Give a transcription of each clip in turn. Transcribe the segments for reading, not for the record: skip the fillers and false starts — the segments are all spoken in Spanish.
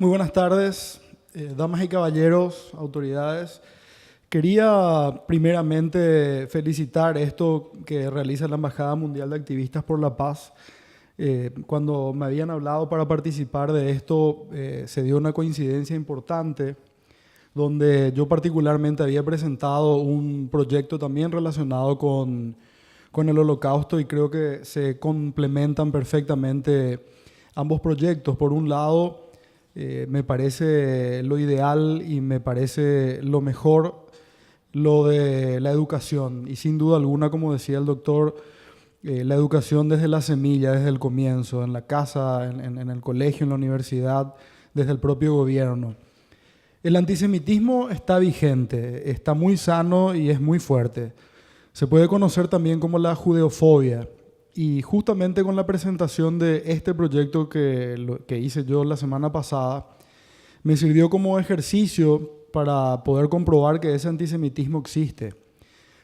Muy buenas tardes, damas y caballeros, autoridades. Quería primeramente felicitar esto que realiza la Embajada Mundial de Activistas por la Paz. Cuando me habían hablado para participar de esto, se dio una coincidencia importante donde yo particularmente había presentado un proyecto también relacionado con el Holocausto y creo que se complementan perfectamente ambos proyectos. Por un lado, me parece lo ideal y me parece lo mejor lo de la educación. Y sin duda alguna, como decía el doctor, la educación desde la semilla, desde el comienzo, en la casa, en el colegio, en la universidad, desde el propio gobierno. El antisemitismo está vigente, está muy sano y es muy fuerte. Se puede conocer también como la judeofobia. Y justamente con la presentación de este proyecto que hice yo la semana pasada, me sirvió como ejercicio para poder comprobar que ese antisemitismo existe.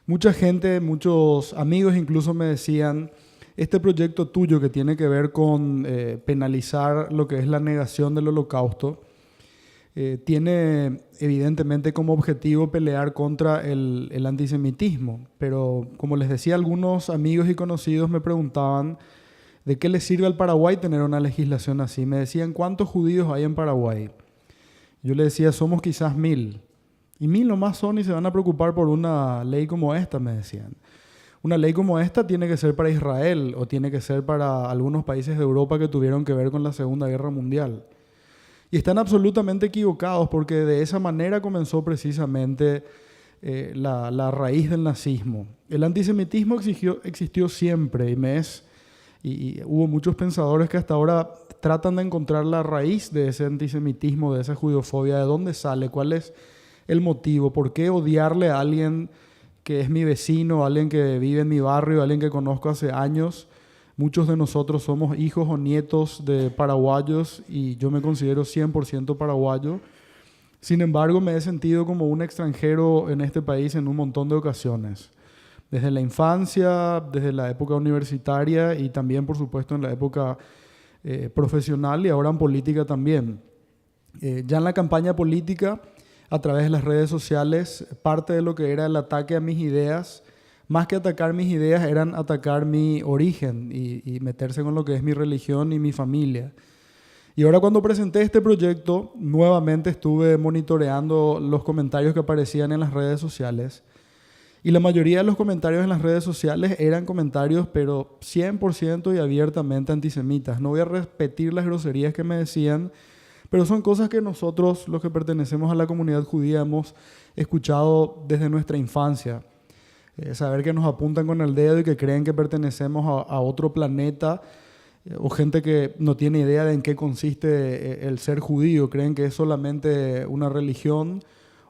Mucha gente, muchos amigos incluso me decían, este proyecto tuyo que tiene que ver con penalizar lo que es la negación del Holocausto, tiene evidentemente como objetivo pelear contra el antisemitismo, pero como les decía, algunos amigos y conocidos me preguntaban de qué le sirve al Paraguay tener una legislación así. Me decían, ¿cuántos judíos hay en Paraguay? Yo les decía, somos quizás 1000. Y 1000 nomás son y se van a preocupar por una ley como esta, me decían. Una ley como esta tiene que ser para Israel o tiene que ser para algunos países de Europa que tuvieron que ver con la Segunda Guerra Mundial. Y están absolutamente equivocados porque de esa manera comenzó precisamente la raíz del nazismo. El antisemitismo existió siempre y hubo muchos pensadores que hasta ahora tratan de encontrar la raíz de ese antisemitismo, de esa judeofobia, de dónde sale, cuál es el motivo, por qué odiarle a alguien que es mi vecino, a alguien que vive en mi barrio, a alguien que conozco hace años. Muchos de nosotros somos hijos o nietos de paraguayos y yo me considero 100% paraguayo. Sin embargo, me he sentido como un extranjero en este país en un montón de ocasiones. Desde la infancia, desde la época universitaria y también, por supuesto, en la época profesional y ahora en política también. Ya en la campaña política, a través de las redes sociales, parte de lo que era el ataque a mis ideas, más que atacar mis ideas, eran atacar mi origen y meterse con lo que es mi religión y mi familia. Y ahora cuando presenté este proyecto, nuevamente estuve monitoreando los comentarios que aparecían en las redes sociales. Y la mayoría de los comentarios en las redes sociales eran comentarios, pero 100% y abiertamente antisemitas. No voy a repetir las groserías que me decían, pero son cosas que nosotros, los que pertenecemos a la comunidad judía, hemos escuchado desde nuestra infancia. Saber que nos apuntan con el dedo y que creen que pertenecemos a otro planeta, o gente que no tiene idea de en qué consiste el ser judío, creen que es solamente una religión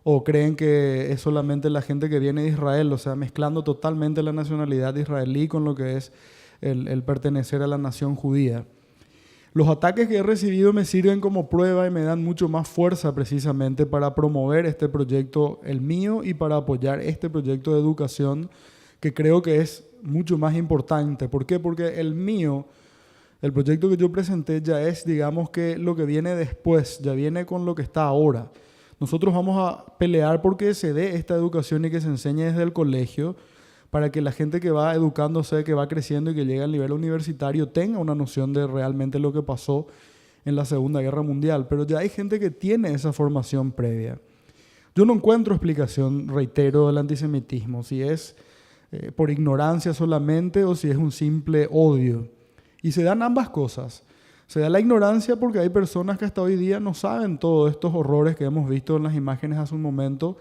o creen que es solamente la gente que viene de Israel, o sea, mezclando totalmente la nacionalidad israelí con lo que es el pertenecer a la nación judía. Los ataques que he recibido me sirven como prueba y me dan mucho más fuerza precisamente para promover este proyecto, el mío, y para apoyar este proyecto de educación que creo que es mucho más importante. ¿Por qué? Porque el mío, el proyecto que yo presenté ya es, digamos que lo que viene después, ya viene con lo que está ahora. Nosotros vamos a pelear porque se dé esta educación y que se enseñe desde el colegio, para que la gente que va educándose, que va creciendo y que llega al nivel universitario tenga una noción de realmente lo que pasó en la Segunda Guerra Mundial. Pero ya hay gente que tiene esa formación previa. Yo no encuentro explicación, reitero, del antisemitismo, si es por ignorancia solamente o si es un simple odio. Y se dan ambas cosas. Se da la ignorancia porque hay personas que hasta hoy día no saben todos estos horrores que hemos visto en las imágenes hace un momento,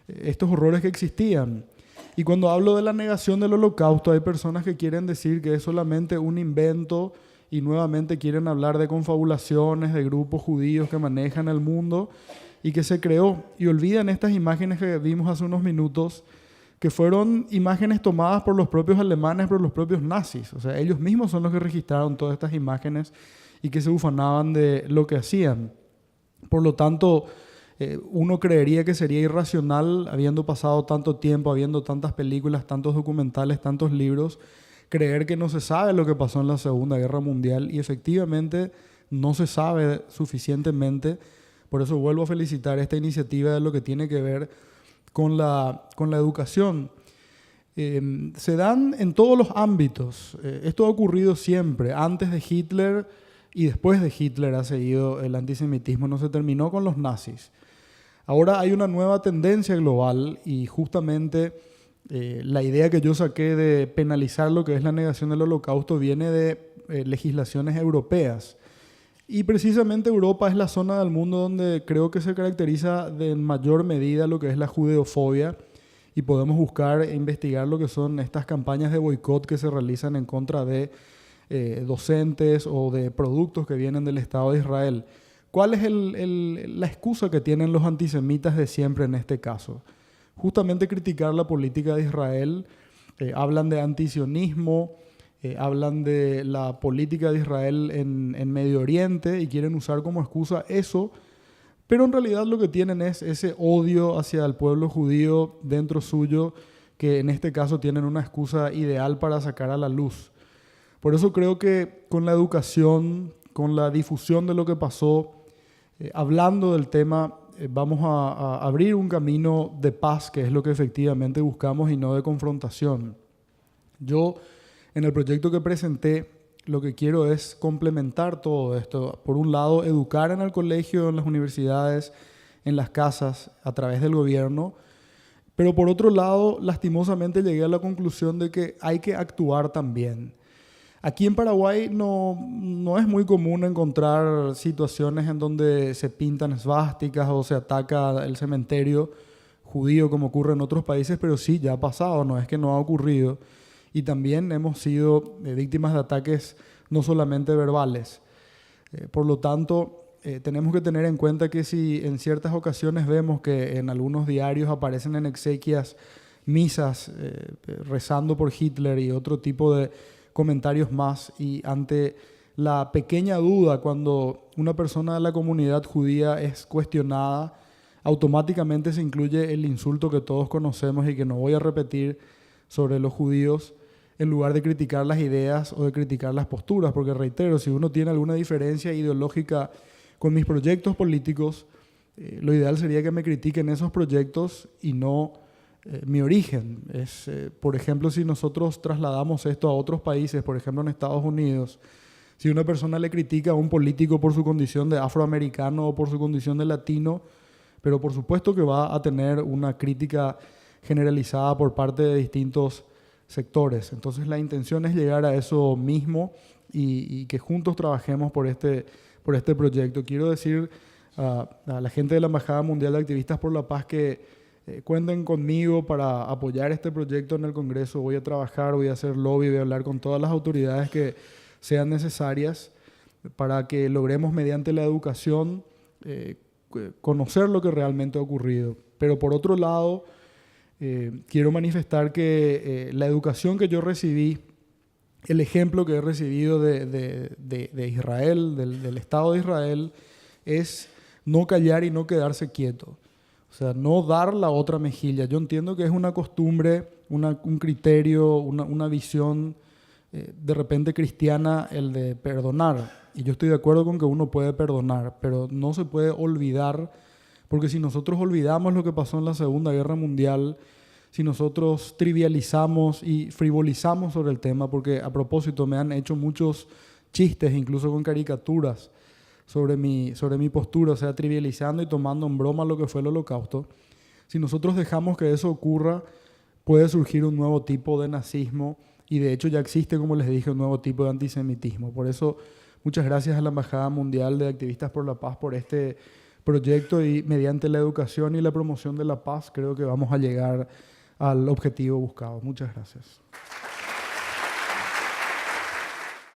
estos horrores que existían. Y cuando hablo de la negación del Holocausto, hay personas que quieren decir que es solamente un invento y nuevamente quieren hablar de confabulaciones, de grupos judíos que manejan el mundo y que se creó. Y olvidan estas imágenes que vimos hace unos minutos, que fueron imágenes tomadas por los propios alemanes, por los propios nazis. O sea, ellos mismos son los que registraron todas estas imágenes y que se ufanaban de lo que hacían. Por lo tanto, uno creería que sería irracional, habiendo pasado tanto tiempo, habiendo tantas películas, tantos documentales, tantos libros, creer que no se sabe lo que pasó en la Segunda Guerra Mundial, y efectivamente no se sabe suficientemente. Por eso vuelvo a felicitar esta iniciativa de lo que tiene que ver con la educación. Se dan en todos los ámbitos. Esto ha ocurrido siempre. Antes de Hitler y después de Hitler ha seguido el antisemitismo. No se terminó con los nazis. Ahora hay una nueva tendencia global y justamente la idea que yo saqué de penalizar lo que es la negación del Holocausto viene de legislaciones europeas. Y precisamente Europa es la zona del mundo donde creo que se caracteriza de en mayor medida lo que es la judeofobia, y podemos buscar e investigar lo que son estas campañas de boicot que se realizan en contra de docentes o de productos que vienen del Estado de Israel. ¿Cuál es la excusa que tienen los antisemitas de siempre en este caso? Justamente criticar la política de Israel. Hablan de antisionismo, hablan de la política de Israel en Medio Oriente y quieren usar como excusa eso, pero en realidad lo que tienen es ese odio hacia el pueblo judío dentro suyo, que en este caso tienen una excusa ideal para sacar a la luz. Por eso creo que con la educación, con la difusión de lo que pasó, hablando del tema, vamos a abrir un camino de paz, que es lo que efectivamente buscamos, y no de confrontación. Yo, en el proyecto que presenté, lo que quiero es complementar todo esto. Por un lado, educar en el colegio, en las universidades, en las casas, a través del gobierno. Pero por otro lado, lastimosamente llegué a la conclusión de que hay que actuar también. Aquí en Paraguay no es muy común encontrar situaciones en donde se pintan esvásticas o se ataca el cementerio judío como ocurre en otros países, pero sí, ya ha pasado, no es que no ha ocurrido. Y también hemos sido víctimas de ataques no solamente verbales. Por lo tanto, tenemos que tener en cuenta que si en ciertas ocasiones vemos que en algunos diarios aparecen en exequias misas rezando por Hitler y otro tipo de comentarios más, y ante la pequeña duda cuando una persona de la comunidad judía es cuestionada, automáticamente se incluye el insulto que todos conocemos y que no voy a repetir sobre los judíos, en lugar de criticar las ideas o de criticar las posturas, porque reitero, si uno tiene alguna diferencia ideológica con mis proyectos políticos, lo ideal sería que me critiquen esos proyectos y no mi origen. Por ejemplo, si nosotros trasladamos esto a otros países, por ejemplo en Estados Unidos, si una persona le critica a un político por su condición de afroamericano o por su condición de latino, pero por supuesto que va a tener una crítica generalizada por parte de distintos sectores. Entonces la intención es llegar a eso mismo y que juntos trabajemos por este proyecto. Quiero decir a la gente de la Embajada Mundial de Activistas por la Paz que cuenten conmigo para apoyar este proyecto en el Congreso. Voy a trabajar, voy a hacer lobby, voy a hablar con todas las autoridades que sean necesarias para que logremos mediante la educación conocer lo que realmente ha ocurrido. Pero por otro lado, quiero manifestar que la educación que yo recibí, el ejemplo que he recibido de Israel, del Estado de Israel, es no callar y no quedarse quieto. O sea, no dar la otra mejilla. Yo entiendo que es una costumbre, un criterio, una visión de repente cristiana el de perdonar. Y yo estoy de acuerdo con que uno puede perdonar, pero no se puede olvidar, porque si nosotros olvidamos lo que pasó en la Segunda Guerra Mundial, si nosotros trivializamos y frivolizamos sobre el tema, porque a propósito me han hecho muchos chistes, incluso con caricaturas, sobre mi postura, o sea, trivializando y tomando en broma lo que fue el Holocausto. Si nosotros dejamos que eso ocurra, puede surgir un nuevo tipo de nazismo y de hecho ya existe, como les dije, un nuevo tipo de antisemitismo. Por eso, muchas gracias a la Embajada Mundial de Activistas por la Paz por este proyecto, y mediante la educación y la promoción de la paz creo que vamos a llegar al objetivo buscado. Muchas gracias.